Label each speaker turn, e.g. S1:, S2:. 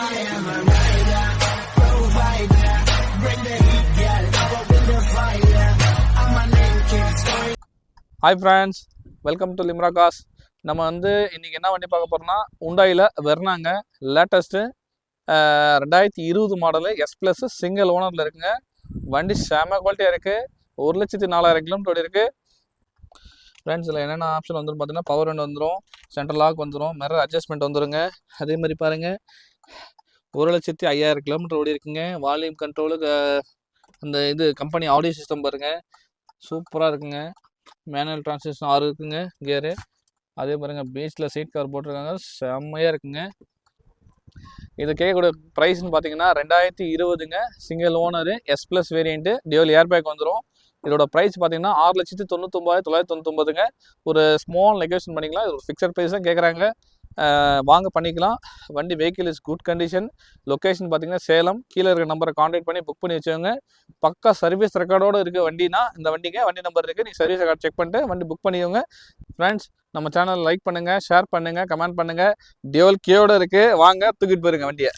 S1: Hi friends, welcome to Limra Cars. நம்ம இன்னைக்கு என்ன வண்டி பார்க்க போறோம்னா உண்டாயில வெர்னாங்க லேட்டஸ்ட்டு 2020 மாடலு S+ சிங்கிள் ஓனரில் இருக்குங்க. வண்டி செம குவாலிட்டியாக இருக்குது. 1,04,000 கிலோமீட்டர் இருக்குது. ஃப்ரெண்ட்ஸ் இதில் என்னென்ன ஆப்ஷன் வந்துடும் பார்த்தீங்கன்னா பவர் விண்டோ வந்துடும், சென்ட்ரல் லாக் வந்துடும், மிரர் அட்ஜஸ்ட்மெண்ட் வந்துடுங்க. அதே மாதிரி பாருங்கள் 1,05,000 கிலோமீட்டர் ஓடி இருக்குங்க. வால்யூம் கண்ட்ரோலு அந்த இது கம்பெனி ஆடியோ சிஸ்டம் பாருங்கள் சூப்பராக இருக்குங்க. மேனுவல் டிரான்ஸ்மிஷன் 6 இருக்குங்க கியரு. அதே பாருங்கள் பீச்சில் சீட் கவர் போட்டிருக்காங்க, செம்மையாக இருக்குங்க. இது கேட்கக்கூடிய ப்ரைஸ்ன்னு பார்த்தீங்கன்னா 2020ங்க, single owner, S+ variant, dual airbag வந்துடும். இதோட ப்ரைஸ் பார்த்தீங்கன்னா 6,99,999ங்க. ஒரு ஸ்மால் நெகோஷியேஷன் பண்ணிக்கலாம். இது ஒரு ஃபிக்ஸட் ப்ரைஸ் தான் கேட்குறாங்க. வாங்க பண்ணிக்கலாம். வண்டி vehicle is good condition. Location பார்த்தீங்கன்னா சேலம். கீழே இருக்கிற நம்பரை கான்டாக்ட் பண்ணி புக் பண்ணி வச்சுக்கோங்க. பக்கா சர்வீஸ் ரெக்கார்டோடு இருக்க வண்டினா இந்த வண்டிங்க வண்டி நம்பர் இருக்குது. நீங்கள் சர்வீஸ் ரெக்கார்ட் செக் பண்ணிட்டு வண்டி புக் பண்ணிக்கோங்க. ஃப்ரெண்ட்ஸ் நம்ம சேனல் லைக் பண்ணுங்கள், ஷேர் பண்ணுங்கள், கமெண்ட் பண்ணுங்கள். டியூவல் கீயோடு இருக்குது, வாங்க தூக்கிட்டு போயிருங்க வண்டியை.